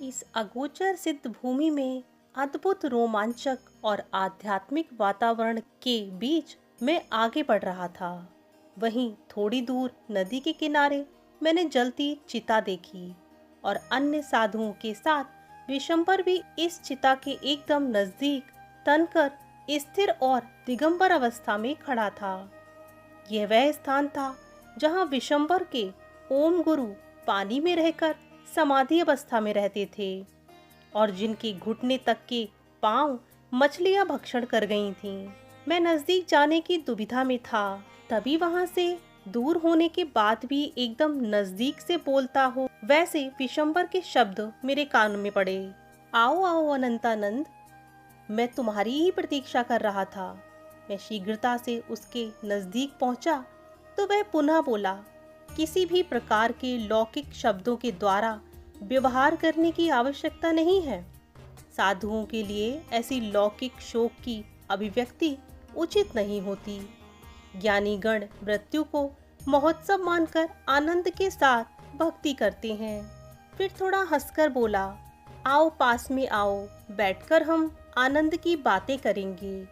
इस अगोचर सिद्ध भूमि में अद्भुत रोमांचक और आध्यात्मिक वातावरण के बीच मैं आगे बढ़ रहा था। वहीं थोड़ी दूर नदी के किनारे मैंने जलती चिता देखी और अन्य साधुओं के साथ विशंबर भी इस चिता के एकदम नजदीक तनकर स्थिर और दिगंबर अवस्था में खड़ा था। यह वह स्थान था जहां विशंबर के ओम गुरु पानी में रहकर समाधि अवस्था में रहते थे और जिनके घुटने तक के पांव मछलियां भक्षण कर गई थीं। मैं नजदीक जाने की दुविधा में था, तभी वहां से दूर होने के बाद भी एकदम नजदीक से बोलता हो वैसे विशंबर के शब्द मेरे कान में पड़े। आओ आओ अनंतानंद, मैं तुम्हारी ही प्रतीक्षा कर रहा था। मैं शीघ्रता से उसके नजदीक पहुंचा तो वह पुनः बोला, किसी भी प्रकार के लौकिक शब्दों के द्वारा व्यवहार करने की आवश्यकता नहीं है। साधुओं के लिए ऐसी लौकिक शोक की अभिव्यक्ति उचित नहीं होती। ज्ञानी गण मृत्यु को महोत्सव मानकर आनंद के साथ भक्ति करते हैं। फिर थोड़ा हंसकर बोला, आओ पास में आओ, बैठकर हम आनंद की बातें करेंगे।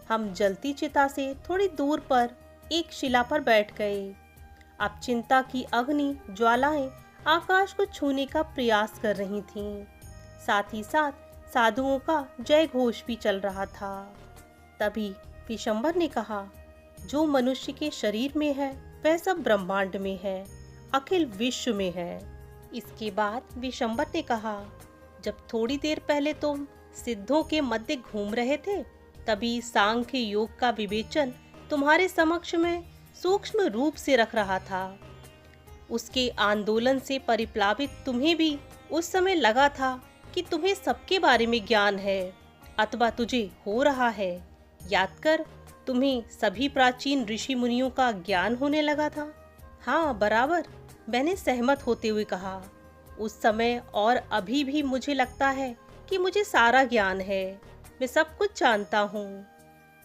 हम जलती चिता से थोड़ी दूर पर एक शिला पर बैठ गए। अब चिंता की अग्नि ज्वालाएं आकाश को छूने का प्रयास कर रही थीं। साथ ही साथ साधुओं का जय घोष भी चल रहा था। तभी विशंबर ने कहा, जो मनुष्य के शरीर में है वह सब ब्रह्मांड में है, अखिल विश्व में है। इसके बाद विशंबर ने कहा, जब थोड़ी देर पहले तुम सिद्धों के मध्य घूम रहे थे, तभी सांख्य योग का विवेचन तुम्हारे समक्ष में सूक्ष्म रूप से रख रहा था। उसके आंदोलन से परिप्लावित तुम्हें भी उस समय लगा था कि तुम्हें सबके बारे में ज्ञान है, अथवा तुझे हो रहा है। याद कर, तुम्हें सभी प्राचीन ऋषि मुनियों का ज्ञान होने लगा था। हाँ बराबर, मैंने सहमत होते हुए कहा। उस समय और अभी भी मुझे लगता है कि मुझे सारा ज्ञान है, मैं सब कुछ जानता हूँ।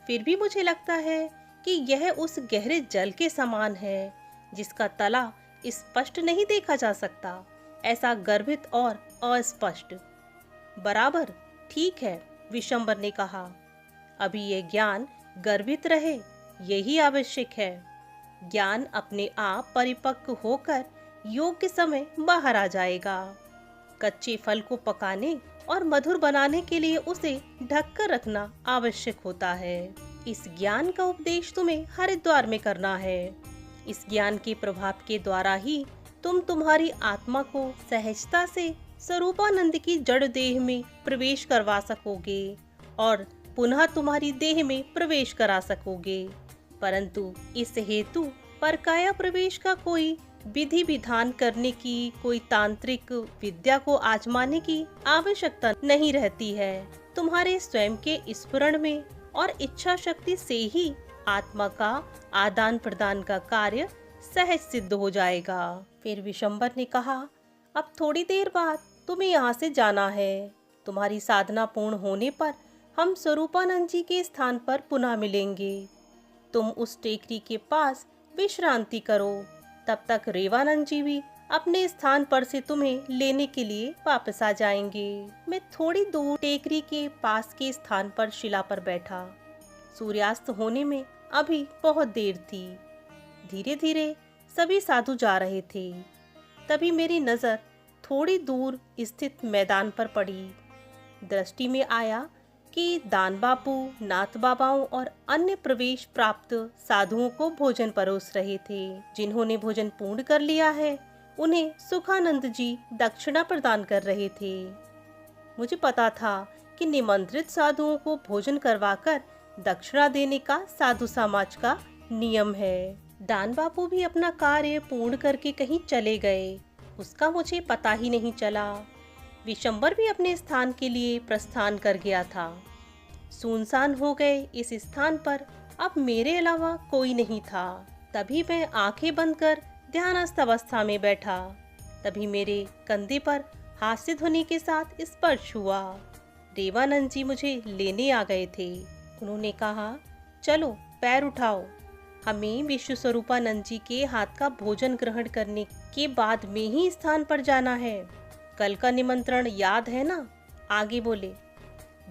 फिर भी मुझे लगता है कि यह उस गहरे जल के समान है जिसका तला स्पष्ट नहीं देखा जा सकता, ऐसा गर्भित और अस्पष्ट। बराबर, ठीक है, विशंबर ने कहा। अभी यह ज्ञान गर्भित रहे, यही आवश्यक है। ज्ञान अपने आप परिपक्व होकर योग्य समय बाहर आ जाएगा। कच्चे फल को पकाने और मधुर बनाने के लिए उसे ढककर रखना आवश्यक होता है। इस ज्ञान का उपदेश तुम्हें हरिद्वार में करना है। इस ज्ञान के प्रभाव के द्वारा ही तुम तुम्हारी आत्मा को सहजता से स्वरूपानंद की जड़ देह में प्रवेश करवा सकोगे और पुनः तुम्हारी देह में प्रवेश करा सकोगे। परंतु इस हेतु परकाया प्रवेश का कोई विधि विधान करने की, कोई तांत्रिक विद्या को आजमाने की आवश्यकता नहीं रहती है। तुम्हारे स्वयं के स्फुरण में और इच्छा शक्ति से ही आत्मा का आदान प्रदान का कार्य सहज सिद्ध हो जाएगा। फिर विशंबर ने कहा, अब थोड़ी देर बाद तुम्हें यहाँ से जाना है। तुम्हारी साधना पूर्ण होने पर हम स्वरूपानंद जी के स्थान पर पुनः मिलेंगे। तुम उस टेकरी के पास विश्रांति करो, तब तक रेवानंद जी भी अपने स्थान पर से तुम्हें लेने के लिए वापस आ जाएंगे। मैं थोड़ी दूर टेकरी के पास के स्थान पर शिला पर बैठा। सूर्यास्त होने में अभी बहुत देर थी। धीरे धीरे सभी साधु जा रहे थे। तभी मेरी नजर थोड़ी दूर स्थित मैदान पर पड़ी। दृष्टि में आया कि दान बापू, नाथ बाबाओं और अन्य प्रवेश प्राप्त साधुओं को भोजन परोस रहे थे। जिन्होंने भोजन पूर्ण कर लिया है, उन्हें सुखानंद जी दक्षिणा प्रदान कर रहे थे। मुझे पता था कि निमंत्रित साधुओं को भोजन करवाकर दक्षिणा देने का साधु समाज का नियम है। दान बापू भी अपना कार्य पूर्ण करके कहीं चले गए, उसका मुझे पता ही नहीं चला। विशंबर भी अपने स्थान के लिए प्रस्थान कर गया था। सुनसान हो गए इस स्थान पर अब मेरे अलावा कोई नहीं था। तभी मैं आंखें बंद कर ध्यानस्थ अवस्था में बैठा। तभी मेरे कंधे पर हास्य ध्वनि के साथ स्पर्श हुआ। देवानंद जी मुझे लेने आ गए थे। उन्होंने कहा, चलो पैर उठाओ, हमें विश्व स्वरूपानंद जी के हाथ का भोजन ग्रहण करने के बाद में ही स्थान पर जाना है। कल का निमंत्रण याद है ना? आगे बोले।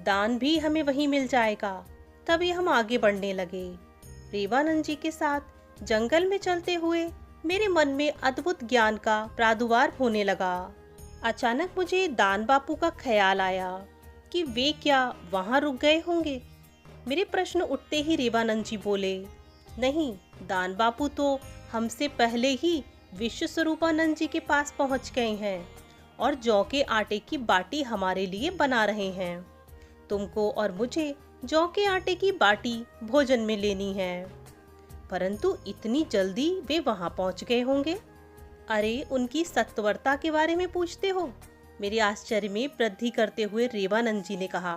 दान भी हमें वहीं मिल जाएगा। तभी हम आगे बढ़ने लगे। रेवानंद जी के साथ जंगल में चलते हुए मेरे मन में अद्भुत ज्ञान का प्रादुर्भाव होने लगा। अचानक मुझे दान बापू का ख्याल आया कि वे क्या वहां रुक गए होंगे। मेरे प्रश्न उठते ही रेवानंद जी बोले, नहीं, दान बापू तो हमसे पहले ही विश्व स्वरूपानंद जी के पास पहुंच गए हैं और जौ के आटे की बाटी हमारे लिए बना रहे हैं। तुमको और मुझे जौ के आटे की बाटी भोजन में लेनी है। परंतु इतनी जल्दी वे वहां पहुंच गए होंगे? अरे, उनकी सत्वरता के बारे में पूछते हो? मेरे आश्चर्य में वृद्धि करते हुए रेवानंद जी ने कहा।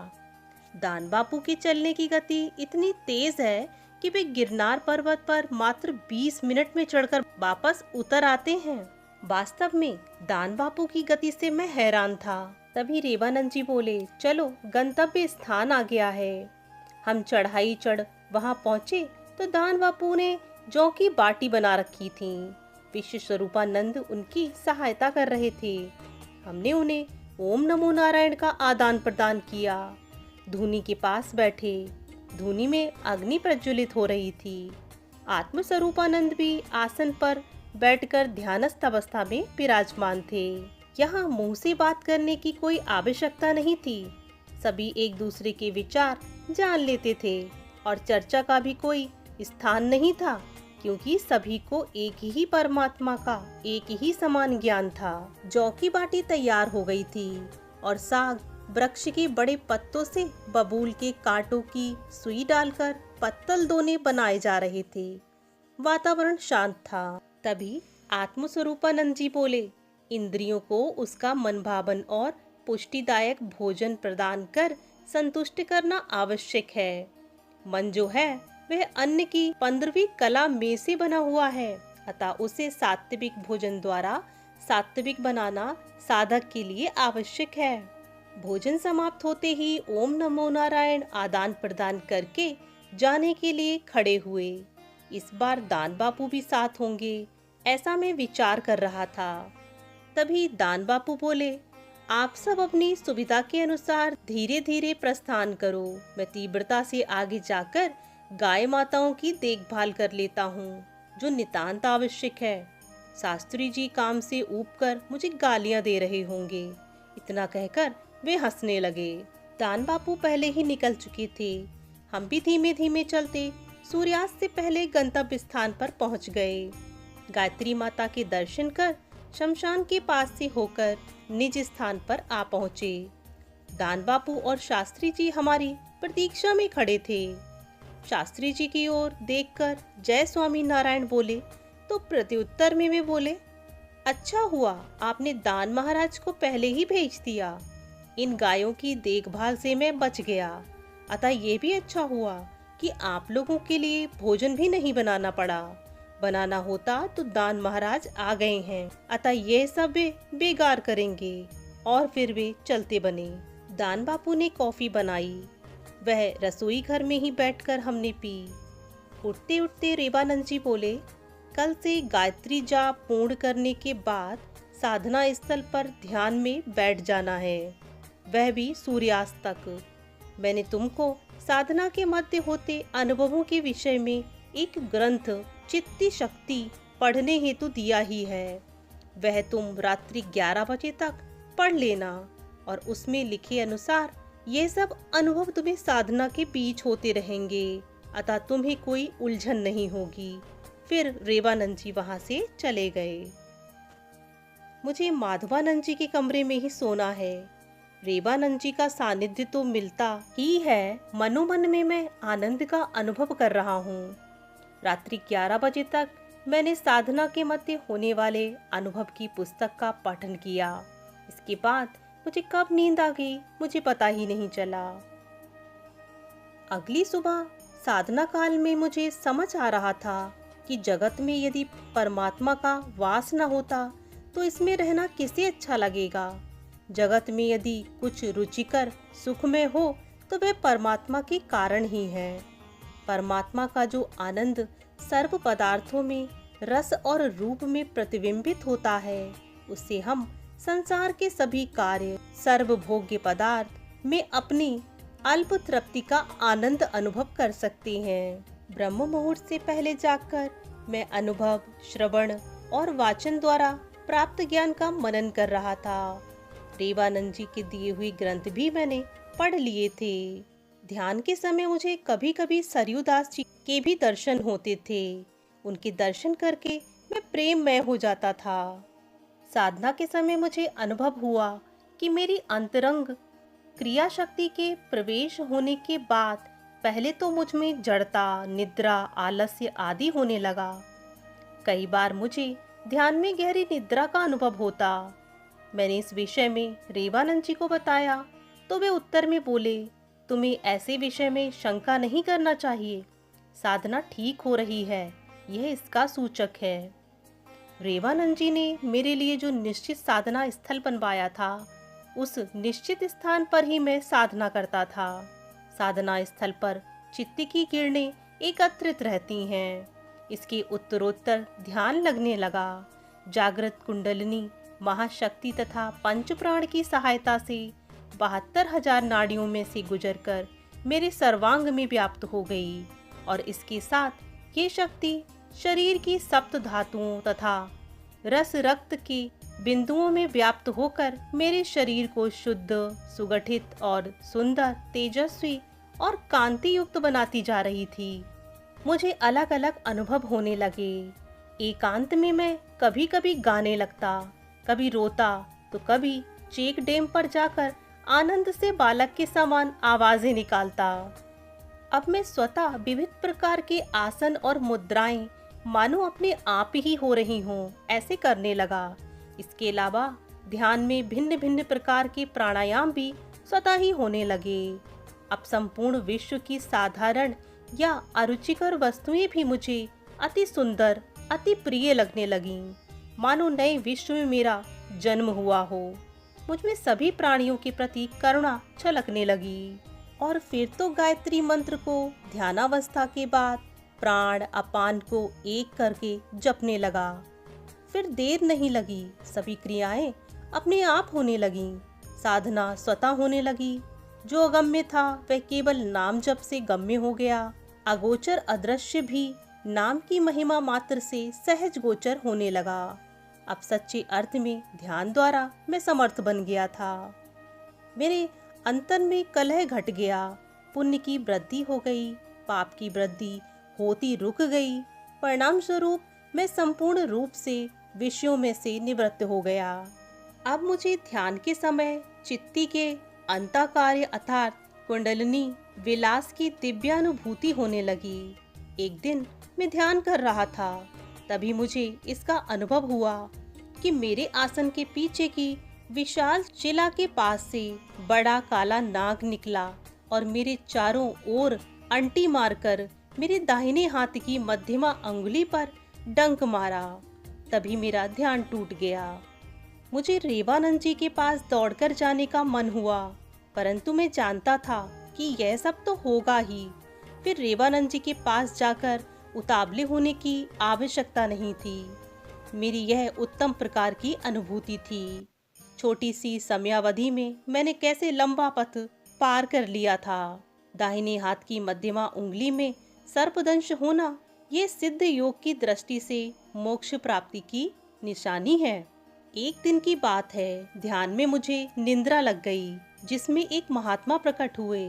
दान बापू की चलने की गति इतनी तेज है कि वे गिरनार पर्वत पर मात्र 20 मिनट में चढ़कर वापस उतर आते हैं। वास्तव में दान बापू की गति से मैं हैरान था। तभी रेवानंद जी बोले, चलो, गंतव्य स्थान आ गया है। हम चढ़ाई चढ़ वहां पहुंचे तो दान बापू ने जौ की बाटी बना रखी थी। विश्व स्वरूपानंद उनकी सहायता कर रहे थे। हमने उन्हें ओम नमो नारायण का आदान प्रदान किया। धूनी के पास बैठे। धूनी में अग्नि प्रज्वलित हो रही थी। आत्म स्वरूपानंद भी आसन पर बैठकर ध्यानस्थ अवस्था में विराजमान थे। यहाँ मुंह से बात करने की कोई आवश्यकता नहीं थी। सभी एक दूसरे के विचार जान लेते थे और चर्चा का भी कोई स्थान नहीं था, क्योंकि सभी को एक ही परमात्मा का एक ही समान ज्ञान था। जौ की बाटी तैयार हो गई थी और साग वृक्ष के बड़े पत्तों से बबूल के कांटों की सुई डालकर पत्तल दोने बनाए जा रहे थे। वातावरण शांत था। तभी आत्मस्वरूपानंद जी बोले, इंद्रियों को उसका मनभावन और पुष्टिदायक भोजन प्रदान कर संतुष्ट करना आवश्यक है। मन जो है वह अन्न की 15वीं कला में से बना हुआ है, अतः उसे सात्विक भोजन द्वारा सात्विक बनाना साधक के लिए आवश्यक है। भोजन समाप्त होते ही ओम नमो नारायण आदान प्रदान करके जाने के लिए खड़े हुए। इस बार दान बापू भी साथ होंगे, ऐसा मैं विचार कर रहा था। तभी दान बापू बोले, आप सब अपनी सुविधा के अनुसार धीरे धीरे प्रस्थान करो। मैं तीव्रता से आगे जाकर गाय माताओं की देखभाल कर लेता हूँ, जो नितांत आवश्यक है। शास्त्री जी काम से ऊबकर मुझे गालियां दे रहे होंगे। इतना कहकर वे हंसने लगे। दान बापू पहले ही निकल चुके थे। हम भी धीमे धीमे चलते सूर्यास्त से पहले गंतव्य स्थान पर पहुंच गए। गायत्री माता के दर्शन कर शमशान के पास से होकर निज स्थान पर आ पहुंचे। दान बापू और शास्त्री जी हमारी प्रतीक्षा में खड़े थे। शास्त्री जी की ओर देखकर जय स्वामी नारायण बोले तो प्रत्युत्तर में वे बोले, अच्छा हुआ आपने दान महाराज को पहले ही भेज दिया। इन गायों की देखभाल से मैं बच गया। अतः ये भी अच्छा हुआ कि आप लोगों के लिए भोजन भी नहीं बनाना पड़ा। बनाना होता तो दान महाराज आ गए हैं, अतः यह सब वे बेगार करेंगे। और फिर वे चलते बने। दान बापू ने कॉफी बनाई। वह रसोई घर में ही बैठकर हमने पी। उठते उठते रेवानंद जी बोले, कल से गायत्री जाप पूर्ण करने के बाद साधना स्थल पर ध्यान में बैठ जाना है, वह भी सूर्यास्त तक। मैंने तुमको साधना के मध्य होते अनुभवों के विषय में एक ग्रंथ चित्ती शक्ति पढ़ने हेतु दिया ही है। वह तुम रात्रि 11 बजे तक पढ़ लेना और उसमें लिखे अनुसार ये सब अनुभव तुम्हें साधना के बीच होते रहेंगे, अतः तुम्हें कोई उलझन नहीं होगी। फिर रेवानंद जी वहां से चले गए। मुझे माधवानंद जी के कमरे में ही सोना है। रेवानंद जी का सानिध्य तो मिलता ही है, मनोमन में मैं आनंद का अनुभव कर रहा हूँ। रात्रि 11 बजे तक मैंने साधना के मध्य होने वाले अनुभव की पुस्तक का पठन किया। इसके बाद मुझे कब नींद आ गई मुझे पता ही नहीं चला। अगली सुबह साधना काल में मुझे समझ आ रहा था कि जगत में यदि परमात्मा का वास न होता तो इसमें रहना किसे अच्छा लगेगा। जगत में यदि कुछ रुचिकर सुखमय हो तो वह परमात्मा के कारण ही है। परमात्मा का जो आनंद सर्व पदार्थों में रस और रूप में प्रतिबिंबित होता है, उसे हम संसार के सभी कार्य, सर्वभोग्य पदार्थ में अपनी अल्प तृप्ति का आनंद अनुभव कर सकते हैं। ब्रह्म मुहूर्त से पहले जागकर मैं अनुभव, श्रवण और वाचन द्वारा प्राप्त ज्ञान का मनन कर रहा था। रेवानंद जी के दिए हुए ग्रंथ भी मैंने पढ़ लिए थे। ध्यान के समय मुझे कभी कभी सरयू दास जी के भी दर्शन होते थे। उनके दर्शन करके मैं प्रेममय हो जाता था। साधना के समय मुझे अनुभव हुआ कि मेरी अंतरंग क्रिया शक्ति के प्रवेश होने के बाद पहले तो मुझ में जड़ता, निद्रा, आलस्य आदि होने लगा। कई बार मुझे ध्यान में गहरी निद्रा का अनुभव होता। मैंने इस विषय में रेवानंद जी को बताया तो वे उत्तर में बोले, तुम्हें ऐसे विषय में शंका नहीं करना चाहिए, साधना ठीक हो रही है, यह इसका सूचक है। रेवानंद जी ने मेरे लिए जो निश्चित साधना स्थल बनवाया था, उस निश्चित स्थान पर ही मैं साधना करता था। साधना स्थल पर चित्त की किरणें एकत्रित रहती हैं। इसके उत्तरोत्तर ध्यान लगने लगा। जागृत कुंडलिनी महाशक्ति तथा पंच प्राण की सहायता से 72,000 नाड़ियों में से गुजरकर मेरे सर्वांग में व्याप्त हो गई और इसके साथ ये शक्ति शरीर की सप्त धातुओं तथा रस रक्त के बिंदुओं में व्याप्त होकर मेरे शरीर को शुद्ध, सुगठित और सुंदर, तेजस्वी और कांति युक्त बनाती जा रही थी। मुझे अलग अलग अनुभव होने लगे। एकांत में मैं कभी कभी गाने लगता, कभी रोता तो कभी चेक डैम पर जाकर आनंद से बालक के समान आवाजें निकालता। अब मैं स्वतः विविध प्रकार के आसन और मुद्राएं मानो अपने आप ही हो रही हों ऐसे करने लगा। इसके अलावा ध्यान में भिन्न भिन्न प्रकार के प्राणायाम भी स्वतः ही होने लगे। अब संपूर्ण विश्व की साधारण या अरुचिकर वस्तुएं भी मुझे अति सुंदर, अति प्रिय लगने लगीं, मानो नए विश्व में मेरा जन्म हुआ हो। मुझमें सभी प्राणियों के प्रति करुणा छलकने लगी। और फिर तो गायत्री मंत्र को ध्यानावस्था के बाद प्राण अपान को एक करके जपने लगा। फिर देर नहीं लगी, सभी क्रियाएं अपने आप होने लगीं। साधना स्वतः होने लगी। जो अगम्य था वह केवल नाम जप से गम्य हो गया। अगोचर अदृश्य भी नाम की महिमा मात्र से सहज गोचर होने लगा। अब सच्चे अर्थ में ध्यान द्वारा मैं समर्थ बन गया था। मेरे अंतन में कलह घट गया। पुण्य की वृद्धि हो गई, पाप की वृद्धि होती रुक गई। परिणाम स्वरूप मैं संपूर्ण रूप से विषयों में से निवृत्त हो गया। अब मुझे ध्यान के समय चित्ती के अंतःकार्य अर्थात कुंडलिनी विलास की दिव्यानुभूति होने लगी। एक दिन मैं ध्यान कर रहा था, तभी मुझे इसका अनुभव हुआ कि मेरे आसन के पीछे की विशाल शिला के पास से बड़ा काला नाग निकला और मेरे चारों ओर अंटी मारकर मेरे दाहिने हाथ की मध्यमा अंगुली पर डंक मारा। तभी मेरा ध्यान टूट गया। मुझे रेवानंद जी के पास दौड़कर जाने का मन हुआ, परंतु मैं जानता था कि यह सब तो होगा ही। फिर रेवानंद जी के पास जाकर उतावले होने की आवश्यकता नहीं थी। मेरी यह उत्तम प्रकार की अनुभूति थी। छोटी सी समयावधि में मैंने कैसे लंबा पथ पार कर लिया था। दाहिने हाथ की मध्यमा उंगली में सर्पदंश होना ये सिद्ध योग की दृष्टि से मोक्ष प्राप्ति की निशानी है। एक दिन की बात है, ध्यान में मुझे निंद्रा लग गई, जिसमें एक महात्मा प्रकट हुए।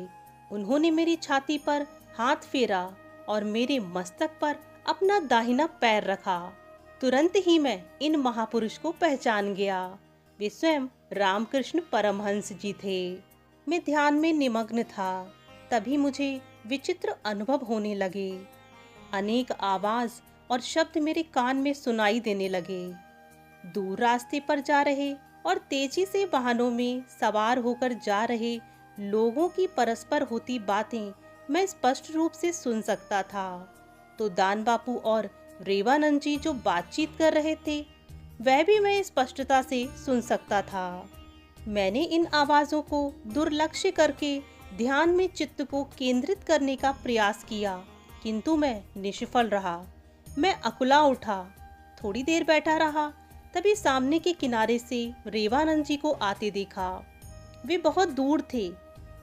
उन्होंने मेरी छाती पर हाथ फेरा और मेरे मस्तक पर अपना दाहिना पैर रखा। तुरंत ही मैं इन महापुरुष को पहचान गया। वे स्वयं रामकृष्ण परमहंस जी थे। मैं ध्यान में निमग्न था। तभी मुझे विचित्र अनुभव होने लगे। अनेक आवाज और शब्द मेरे कान में सुनाई देने लगे। दूर रास्ते पर जा रहे और तेजी से वाहनों में सवार होकर जा रहे लोगों की परस्पर होती बातें मैं स्पष्ट रूप से सुन सकता था। तो दान बापू और रेवानंद जी जो बातचीत कर रहे थे, वह भी मैं स्पष्टता से सुन सकता था। मैंने इन आवाजों को दुर्लक्ष्य करके ध्यान में चित्त को केंद्रित करने का प्रयास किया, किंतु मैं निष्फल रहा। मैं अकुला उठा। थोड़ी देर बैठा रहा, तभी सामने के किनारे से रेवानंद जी को आते देखा। वे बहुत दूर थे।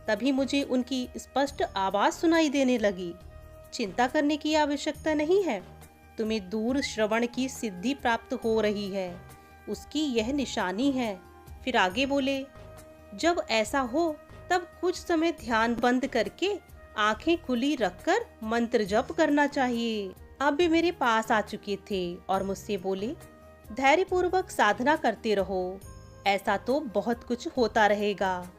तभी मुझे उनकी स्पष्ट आवाज सुनाई देने लगी। चिंता करने की आवश्यकता नहीं है, तुम्हें दूर श्रवण की सिद्धि प्राप्त हो रही है, उसकी यह निशानी है। फिर आगे बोले, जब ऐसा हो तब कुछ समय ध्यान बंद करके आंखें खुली रखकर मंत्र जप करना चाहिए। अब वे मेरे पास आ चुके थे और मुझसे बोले, धैर्यपूर्वक साधना करते रहो, ऐसा तो बहुत कुछ होता रहेगा।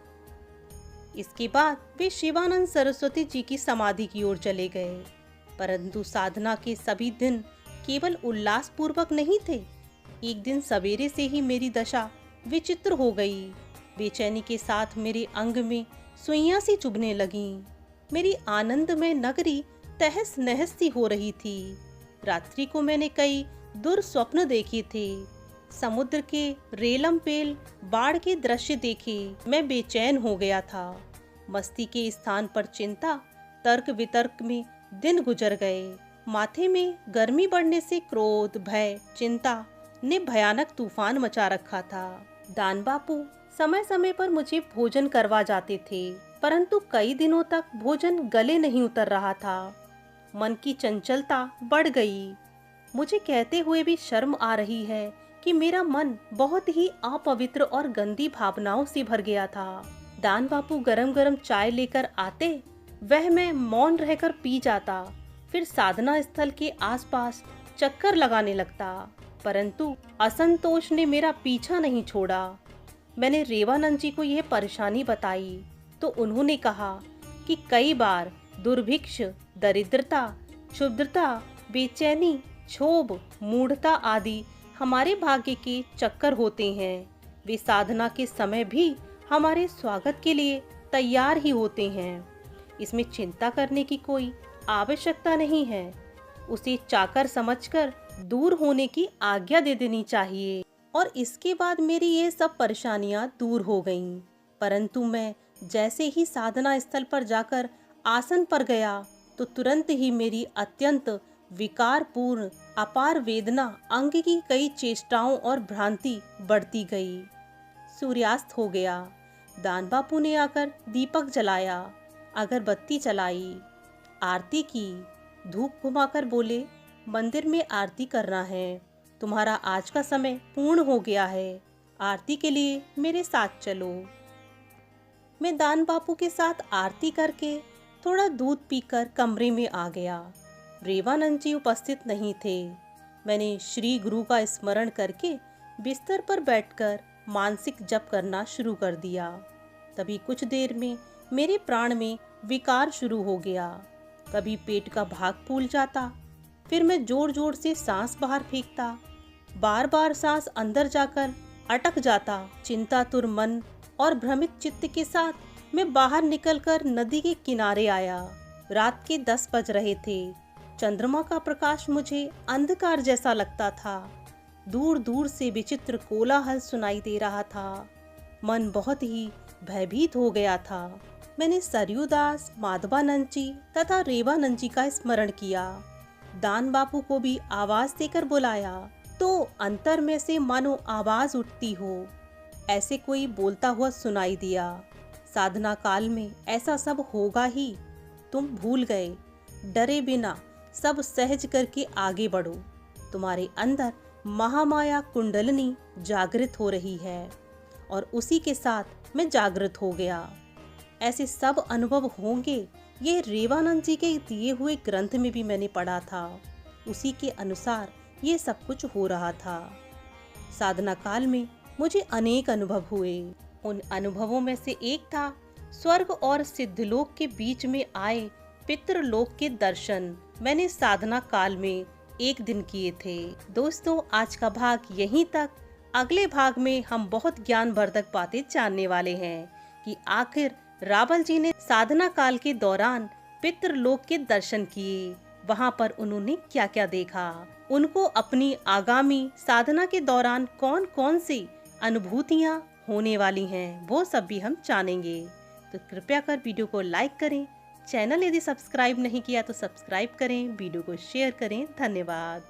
इसके बाद वे शिवानंद सरस्वती जी की समाधि की ओर चले गए। परंतु साधना के सभी दिन केवल उल्लास पूर्वक नहीं थे। एक दिन सवेरे से ही मेरी दशा विचित्र हो गई। बेचैनी के साथ मेरे अंग में सुइयां सी चुभने लगीं। मेरी आनंद में नगरी तहस नहस सी हो रही थी। रात्रि को मैंने कई दुर्स्वप्न देखे थे। समुद्र के रेलम पेल बाढ़ के दृश्य देखे मैं बेचैन हो गया था। मस्ती के स्थान पर चिंता, तर्क वितर्क में दिन गुजर गए। माथे में गर्मी बढ़ने से क्रोध, भय, चिंता ने भयानक तूफान मचा रखा था। दान बापू समय समय पर मुझे भोजन करवा जाते थे, परंतु कई दिनों तक भोजन गले नहीं उतर रहा था। मन की चंचलता बढ़ गई। मुझे कहते हुए भी शर्म आ रही है कि मेरा मन बहुत ही अपवित्र और गंदी भावनाओं से भर गया था। दान बापू गरम गरम चाय लेकर आते, वह मैं मौन रहकर पी जाता। फिर साधना स्थल के आसपास चक्कर लगाने लगता, परंतु असंतोष ने मेरा पीछा नहीं छोड़ा। मैंने रेवानंद जी को यह परेशानी बताई तो उन्होंने कहा कि कई बार दुर्भिक्ष, दरिद्रता, क्षुद्रता, बेचैनी, क्षोभ, मूढ़ता आदि हमारे भाग्य के चक्कर होते हैं। वे साधना के समय भी हमारे स्वागत के लिए तैयार ही होते हैं। इसमें चिंता करने की कोई आवश्यकता नहीं है। उसे चाकर समझकर दूर होने की आज्ञा दे देनी चाहिए। और इसके बाद मेरी ये सब परेशानियां दूर हो गईं। परंतु मैं जैसे ही साधना स्थल पर जाकर आसन पर गया तो तुरंत ही मेरी अत्यंत विकारपूर्ण अपार वेदना, अंग की कई चेष्टाओं और भ्रांति बढ़ती गई। सूर्यास्त हो गया। दान बापू ने आकर दीपक जलाया, अगरबत्ती चलाई, आरती की, धूप घुमाकर बोले, मंदिर में आरती करना है, तुम्हारा आज का समय पूर्ण हो गया है, आरती के लिए मेरे साथ चलो। मैं दान बापू के साथ आरती करके थोड़ा दूध पीकर कमरे में आ गया। रेवानंद जी उपस्थित नहीं थे। मैंने श्री गुरु का स्मरण करके बिस्तर पर बैठकर मानसिक जप करना शुरू कर दिया। तभी कुछ देर में मेरे प्राण में विकार शुरू हो गया। कभी पेट का भाग फूल जाता, फिर मैं जोर जोर से सांस बाहर फेंकता, बार बार सांस अंदर जाकर अटक जाता। चिंतातुर मन और भ्रमित चित्त के साथ मैं बाहर निकलकर नदी के किनारे आया। रात के 10 बज रहे थे। चंद्रमा का प्रकाश मुझे अंधकार जैसा लगता था। दूर दूर से विचित्र कोलाहल सुनाई दे रहा था। मन बहुत ही भयभीत हो गया था। मैंने सरयूदास, माधवानंद जी तथा रेवानंद जी का स्मरण किया। दान बापू को भी आवाज देकर बुलाया तो अंतर में से मानो आवाज उठती हो, ऐसे कोई बोलता हुआ सुनाई दिया, साधना काल में ऐसा सब होगा ही, तुम भूल गए, डरे बिना सब सहज करके आगे बढ़ो। तुम्हारे अंदर महामाया कुंडलिनी जागृत हो रही है। और उसी के साथ मैं जागृत हो गया। ऐसे सब अनुभव होंगे, ये रेवानंद जी के दिए हुए ग्रंथ में भी मैंने पढ़ा था। उसी के अनुसार ये सब कुछ हो रहा था। साधना काल में मुझे अनेक अनुभव हुए। उन अनुभवों में से एक था स्वर्ग और सिद्धलोक के बीच में आए पितृलोक के दर्शन। मैंने साधना काल में एक दिन किए थे। दोस्तों, आज का भाग यहीं तक। अगले भाग में हम बहुत ज्ञानवर्धक बातें जानने वाले हैं कि आखिर रावल जी ने साधना काल के दौरान पितृलोक के दर्शन किए, वहां पर उन्होंने क्या क्या देखा, उनको अपनी आगामी साधना के दौरान कौन कौन सी अनुभूतियां होने वाली हैं, वो सब भी हम जानेंगे। तो कृपया कर वीडियो को लाइक करें, चैनल यदि सब्सक्राइब नहीं किया तो सब्सक्राइब करें, वीडियो को शेयर करें। धन्यवाद।